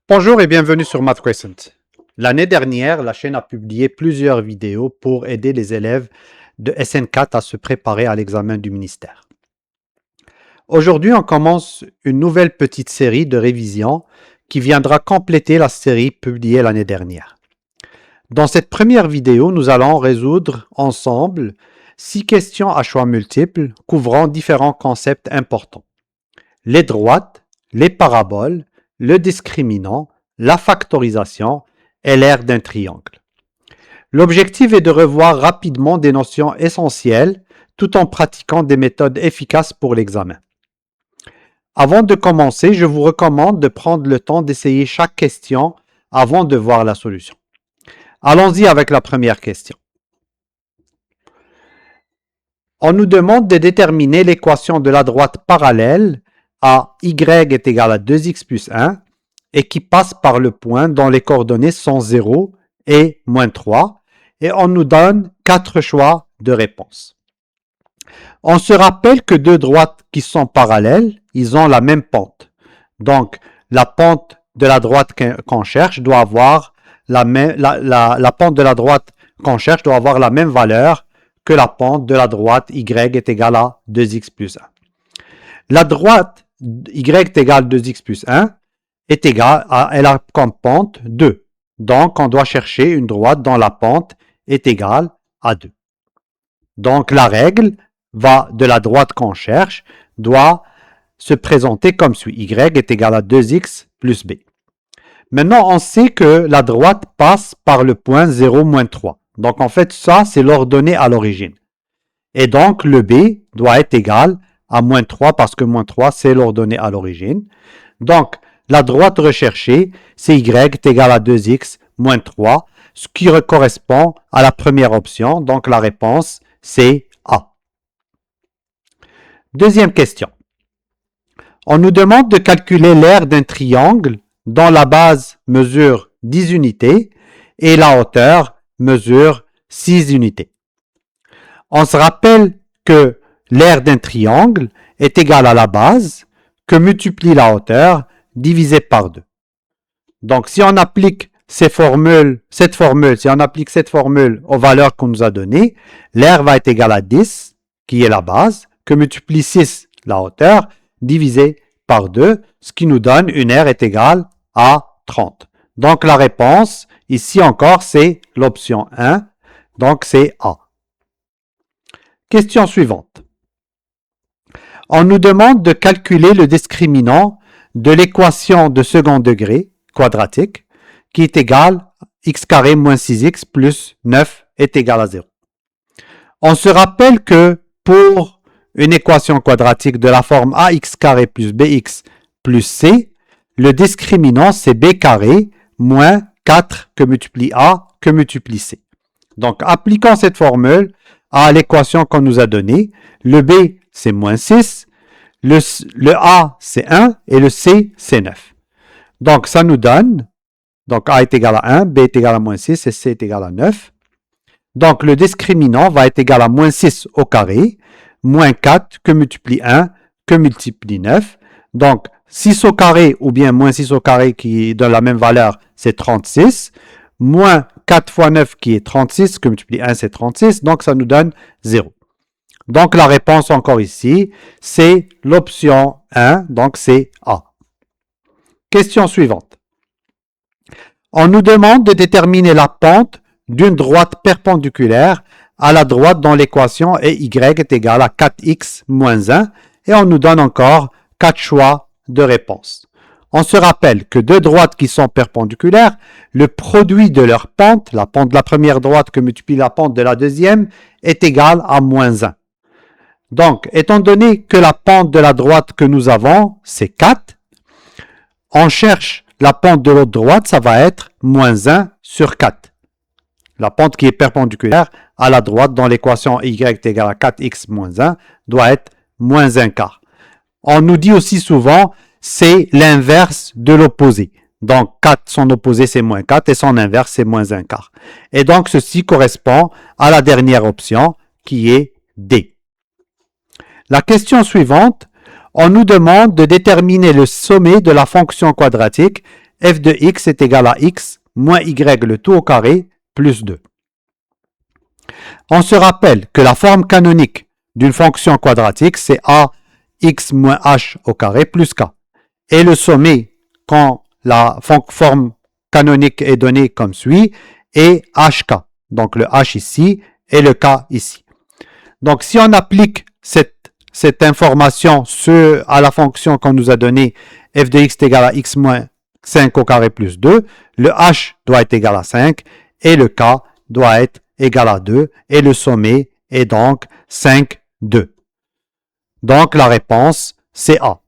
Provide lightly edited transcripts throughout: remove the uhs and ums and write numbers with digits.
Bonjour et bienvenue sur Math Crescent. L'année dernière, la chaîne a publié plusieurs vidéos pour aider les élèves de SN4 à se préparer à l'examen du ministère. Aujourd'hui, on commence une nouvelle petite série de révisions qui viendra compléter la série publiée l'année dernière. Dans cette première vidéo, nous allons résoudre ensemble 6 questions à choix multiples couvrant différents concepts importants. Les droites, les paraboles, le discriminant, la factorisation et l'aire d'un triangle. L'objectif est de revoir rapidement des notions essentielles tout en pratiquant des méthodes efficaces pour l'examen. Avant de commencer, je vous recommande de prendre le temps d'essayer chaque question avant de voir la solution. Allons-y avec la première question. On nous demande de déterminer l'équation de la droite parallèle à y est égal à 2x plus 1 et qui passe par le point dont les coordonnées sont 0 et moins 3 et on nous donne 4 choix de réponse. On se rappelle que deux droites qui sont parallèles, ils ont la même pente. Donc, la pente de la droite qu'on cherche doit avoir la pente de la droite qu'on cherche doit avoir la même valeur que la pente de la droite y est égale à 2x plus 1. La droite y égale 2x plus 1 est égale à, elle a comme pente 2. Donc, on doit chercher une droite dont la pente est égale à 2. Donc, la règle de la droite qu'on cherche doit se présenter comme suit. Y est égal à 2x plus b. Maintenant, on sait que la droite passe par le point 0, moins 3. Donc, en fait, ça, c'est l'ordonnée à l'origine. Et donc, le b doit être égal à moins 3 parce que moins 3, c'est l'ordonnée à l'origine. Donc, la droite recherchée, c'est y est égal à 2x moins 3, ce qui correspond à la première option. Donc, la réponse, c'est A. Deuxième question. On nous demande de calculer l'aire d'un triangle dont la base mesure 10 unités et la hauteur mesure 6 unités. On se rappelle que l'aire d'un triangle est égale à la base que multiplie la hauteur divisé par 2. Donc, si on applique cette formule aux valeurs qu'on nous a données, l'aire va être égale à 10, qui est la base, que multiplie 6, la hauteur, divisé par 2, ce qui nous donne une aire est égale à 30. Donc, la réponse, ici encore, c'est l'option 1, donc c'est A. Question suivante. On nous demande de calculer le discriminant de l'équation de second degré quadratique qui est égale à x carré moins 6x plus 9 est égal à 0. On se rappelle que pour une équation quadratique de la forme ax carré plus bx plus c, le discriminant c'est b carré moins 4 que multiplie a que multiplie c. Donc, appliquons cette formule à l'équation qu'on nous a donnée. Le b, c'est moins 6. Le a, c'est 1 et le c, c'est 9. Donc, ça nous donne, donc a est égal à 1, b est égal à moins 6 et c est égal à 9. Donc, le discriminant va être égal à moins 6 au carré, moins 4 que multiplie 1 que multiplie 9. Donc, 6 au carré ou bien moins 6 au carré qui donne la même valeur, c'est 36. Moins 4 fois 9 qui est 36, que multiplie 1, c'est 36. Donc, ça nous donne 0. Donc, la réponse encore ici, c'est l'option 1, donc c'est A. Question suivante. On nous demande de déterminer la pente d'une droite perpendiculaire à la droite dont l'équation est y est égale à 4x moins 1 et on nous donne encore 4 choix de réponse. On se rappelle que deux droites qui sont perpendiculaires, le produit de leur pente, la pente de la première droite que multiplie la pente de la deuxième, est égal à moins 1. Donc, étant donné que la pente de la droite que nous avons, c'est 4, on cherche la pente de l'autre droite, ça va être moins 1 sur 4. La pente qui est perpendiculaire à la droite dont l'équation y est égale à 4x moins 1 doit être moins 1 quart. On nous dit aussi souvent, c'est l'inverse de l'opposé. Donc, 4, son opposé, c'est moins 4 et son inverse, c'est moins 1 quart. Et donc, ceci correspond à la dernière option qui est D. La question suivante, on nous demande de déterminer le sommet de la fonction quadratique f de x est égal à x moins y le tout au carré plus 2. On se rappelle que la forme canonique d'une fonction quadratique, c'est ax moins h au carré plus k. Et le sommet, quand la forme canonique est donnée comme suit, est hk. Donc le h ici et le k ici. Donc si on applique cette information à la fonction qu'on nous a donnée, f de x est égal à x moins 5 au carré plus 2, le h doit être égal à 5 et le k doit être égal à 2 et le sommet est donc 5, 2. Donc la réponse, c'est A.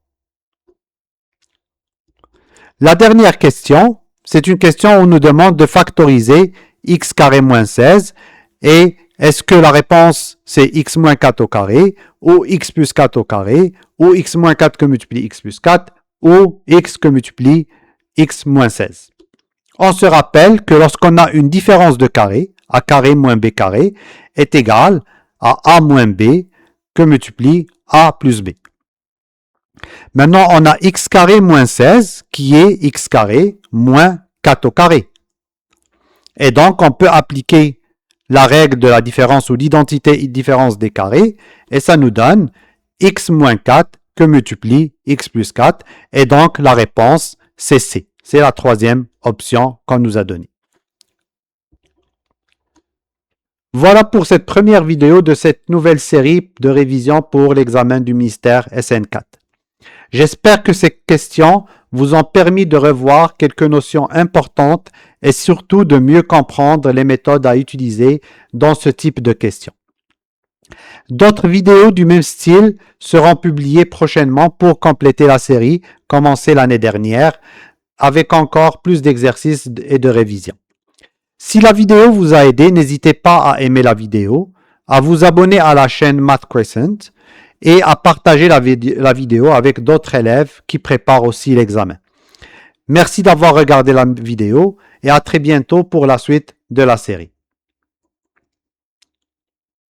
La dernière question, c'est une question où on nous demande de factoriser x carré moins 16 et est-ce que la réponse c'est x moins 4 au carré ou x plus 4 au carré ou x moins 4 que multiplie x plus 4 ou x que multiplie x moins 16. On se rappelle que lorsqu'on a une différence de carré, a carré moins b carré est égal à a moins b que multiplie a plus b. Maintenant, on a x carré moins 16 qui est x carré moins 4 au carré. Et donc, on peut appliquer la règle de la différence ou l'identité et différence des carrés et ça nous donne x moins 4 que multiplie x plus 4 et donc la réponse c'est C. C'est la troisième option qu'on nous a donnée. Voilà pour cette première vidéo de cette nouvelle série de révision pour l'examen du ministère SN4. J'espère que ces questions vous ont permis de revoir quelques notions importantes et surtout de mieux comprendre les méthodes à utiliser dans ce type de questions. D'autres vidéos du même style seront publiées prochainement pour compléter la série commencée l'année dernière avec encore plus d'exercices et de révisions. Si la vidéo vous a aidé, n'hésitez pas à aimer la vidéo, à vous abonner à la chaîne Math Crescent et à partager la vidéo avec d'autres élèves qui préparent aussi l'examen. Merci d'avoir regardé la vidéo et à très bientôt pour la suite de la série.